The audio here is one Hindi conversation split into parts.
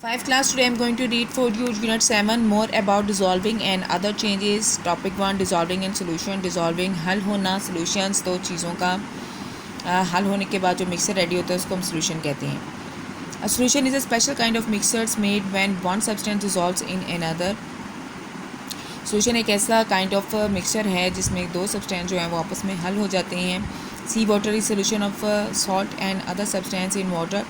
5 class today I'm going to read for you unit 7 more about dissolving and other changes. Topic 1 dissolving and solution. Dissolving हल होना, solutions दो चीज़ों का हल होने के बाद जो मिक्सर रेडी होता है उसको हम solution कहते हैं. A solution is a special kind of mixtures made when one substance dissolves in another. Solution एक ऐसा kind of mixture है जिसमें दो substance जो हैं वो आपस में हल हो जाते हैं. Sea water is solution of salt and other substance in water.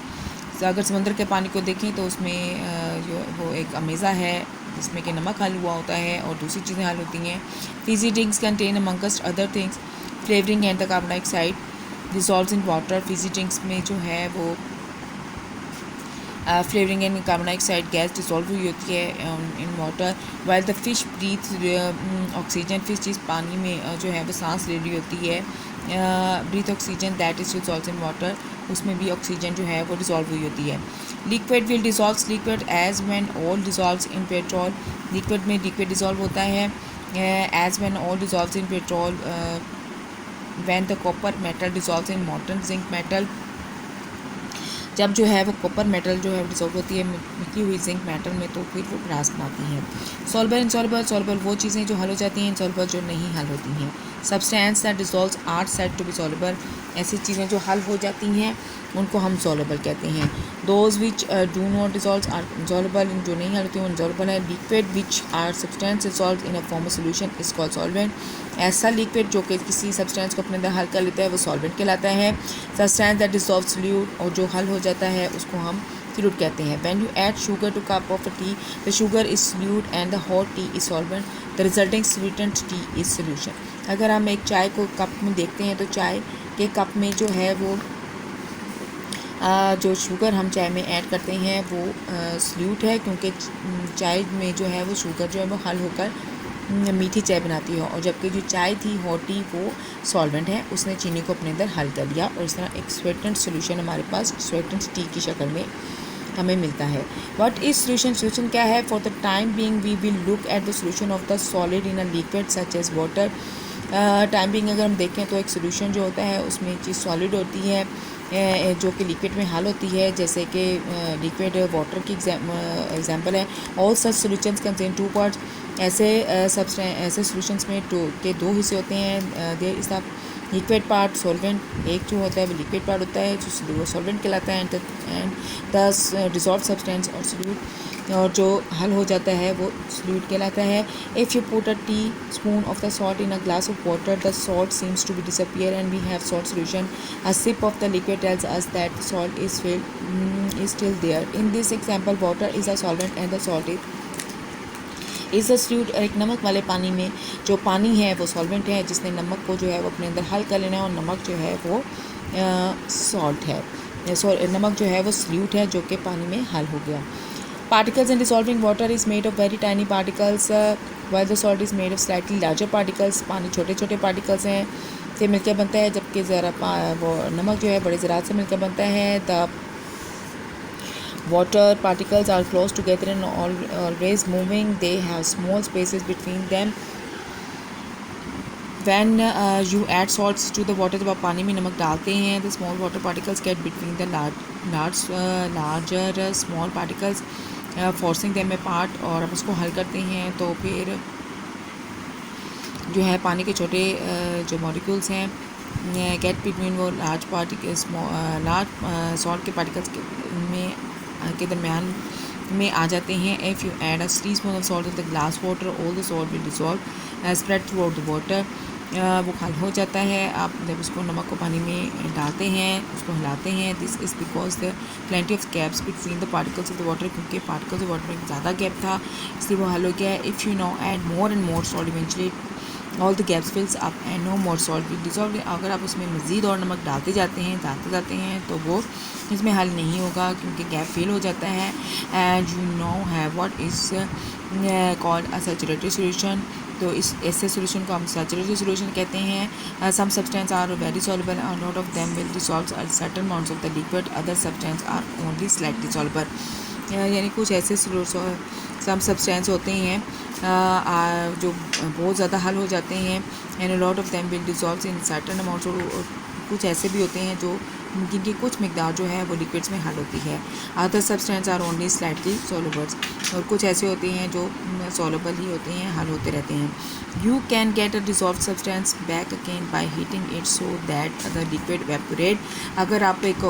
अगर समंदर के पानी को देखें तो उसमें जो वो एक अमेज़ा है जिसमें कि नमक हल हुआ होता है और दूसरी चीज़ें हल होती हैं. Fizzy drinks contain amongst other things flavouring and the carbon dioxide dissolves in water. Fizzy drinks में जो है वो flavouring and carbon dioxide gas dissolve हुई होती है in water. While the fish breathe oxygen. Fish चीज़ पानी में जो है वो सांस ले रही होती है. Breathe oxygen that is dissolve in water. उसमें भी ऑक्सीजन जो है वो डिसॉल्व हुई होती है. Liquid will dissolve liquid as when oil dissolves in petrol. Liquid में लिक्विड डिसॉल्व होता है as when oil dissolves in petrol. When the copper metal dissolves in molten zinc metal. जब जो है वो कॉपर मेटल जो है डिसॉल्व होती है मिटी हुई जिंक मेटल में तो फिर वो ग्रास बनाती है. Solver insoluble. सॉल्युबल वो चीज़ें जो हल हो जाती हैं, इनसॉल्युबल जो नहीं हल होती हैं. Substance that dissolves are said to be soluble. ऐसी चीज़ें जो हल हो जाती हैं उनको हम सॉल्युबल कहते हैं. Those which do not dissolve are insoluble. जो नहीं हल होती हैं वो इनसॉल्युबल है. Liquid which are substance dissolve in a form of solution is called solvent. ऐसा लिक्विड जो कि किसी सब्सटेंस को अपने अंदर हल कर लेता है वो सॉल्वेंट कहलाता है. सब्सटेंस दैट डिसॉल्व सॉल्यूट और जो हल हो जाता है उसको हम सॉल्यूट कहते हैं. When you add sugar to cup of tea the sugar is solute and the hot tea is solvent. The resulting sweetened tea is solution. अगर हम एक चाय को कप में देखते हैं तो चाय के कप में जो है वो जो शुगर हम चाय में ऐड करते हैं वो सॉल्यूट है क्योंकि चाय में जो है वो शुगर जो है वो हल होकर मीठी चाय बनाती है. और जबकि जो चाय थी हॉट टी वो सॉल्वेंट है, उसने चीनी को अपने अंदर हल कर दिया और इस तरह एक स्वीटेंड सॉल्यूशन हमारे पास स्वीटेंड टी की शक्ल में हमें मिलता है. What is solution. सॉल्यूशन क्या है. For the time being we will look at the solution of the solid in a liquid such as water. Time being अगर हम देखें तो एक सॉल्यूशन जो होता है उसमें चीज़ सॉलिड होती है जो कि लिक्विड में हल होती है, जैसे कि लिक्विड वाटर की एग्जांपल है. All such solutions contain two parts. ऐसे सॉल्यूशंस में दो हिस्से होते हैं. There is the liquid part solvent. एक जो होता है वो लिक्विड पार्ट होता है जो सॉल्वेंट कहलाता है एंड द डिसॉल्व सब्सटेंस और सॉल्यूट और जो हल हो जाता है वो सॉल्यूट कहलाता है. If you put a teaspoon of the salt in a glass of water the salt seems to be disappear and we have salt solution. A sip of the liquid tells us that the salt is still there. In this example water is a solvent and the salt is a solute. एक नमक वाले पानी में जो पानी है वो सॉल्वेंट है जिसने नमक को जो है वो अपने अंदर हल कर लेना है और नमक जो है वो सॉल्ट है. नमक जो है वो सॉल्यूट है जो कि पानी में हल हो गया. Particles in dissolving water is made of very tiny particles while the salt is made of slightly larger particles. पानी छोटे छोटे particles हैं से मिलकर बनता है जबकि ज़रा वो नमक जो है बड़े ज़रात से मिलकर बनता है. The water particles are close together and always moving. They have small spaces between them. When you add salts to the water, जब आप पानी में नमक डालते हैं the small water particles get between the larger small particles forcing them apart. और आप उसको हल करते हैं तो फिर जो है पानी के छोटे जो मॉलिक्यूल्स हैं गेट बिटवीन वो लार्ज पार्टिकल्स लार्ज सॉल्ट के पार्टिकल्स में के दरमियान में आ जाते हैं. If you add a teaspoon of salt in the glass water all the salt will dissolve spread through out the water. वो हल हो जाता है. आप जब उसको नमक को पानी में डालते हैं उसको हिलाते हैं. This is because the plenty of gaps between the particles of the water. क्योंकि पार्टिकल्स ऑफ वाटर में ज़्यादा गैप था इसलिए वो हल हो गया. If you now add more and more salt eventually all the gaps fills up and no more salt will dissolve. अगर आप उसमें मज़ीद और नमक डालते जाते हैं तो वो इसमें हल नहीं होगा क्योंकि गैप फिल हो जाता है. And you know have what is called a saturated solution. तो इस ऐसे सॉल्यूशन को हम सैचुरेटेड सॉल्यूशन कहते हैं. Some substance are very soluble and lot of them will dissolve at certain amounts of the liquid. Other substance are only slightly soluble. यानी कुछ ऐसे सम सब्सटेंस होते हैं जो बहुत ज़्यादा हल हो जाते हैं and lot of them will dissolve in certain amounts. और कुछ ऐसे भी होते हैं जो जिनकी कुछ मकदार जो है वो लिक्विड्स में हल होती है। Other substance are only slightly solubles, और कुछ ऐसे होते हैं जो सोलबल ही होते हैं, हल होते रहते हैं। You can get a dissolve substance back again by heating it so that the liquid evaporate. अगर आप एक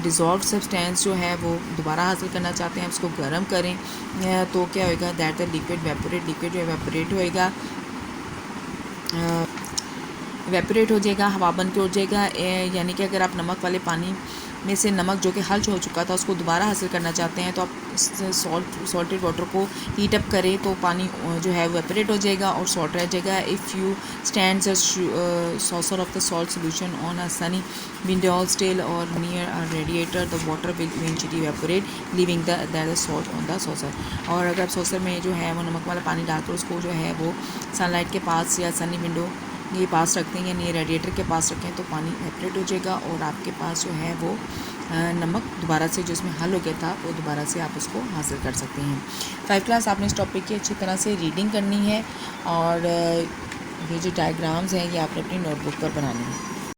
डिज़ोल्व सब्सटेंस जो है वो दोबारा हासिल करना चाहते हैं, उसको गर्म करें तो क्या होएगा, that the liquid evaporate, liquid जो वेपोरेट होएगा, वेपोरेट हो जाएगा, हवा बन के उड़ जाएगा। यानी कि अगर आप नमक वाले पानी में से नमक जो कि हल हो चुका था उसको दोबारा हासिल करना चाहते हैं तो आप सॉल्टेड वाटर को हीट अप करें तो पानी जो है वेपोरेट हो जाएगा और सॉल्ट रह जाएगा। If you stands a saucer of the salt solution on a sunny window still or near a radiator the water will eventually evaporate leaving the salt on the saucer. और अगर आप सॉसर में जो है वो नमक वाला पानी डालकर उसको जो है वो सनलाइट के पास या सनी विंडो ये पास रखते हैं यानी रेडिएटर के पास रखें तो पानी वेपोरेट हो जाएगा और आपके पास जो है वो नमक दोबारा से जो इसमें हल हो गया था वो दोबारा से आप उसको हासिल कर सकते हैं। 5 क्लास आपने इस टॉपिक की अच्छी तरह से रीडिंग करनी है और ये जो डायग्राम्स हैं ये आपने अपनी नोटबुक पर बनानी है।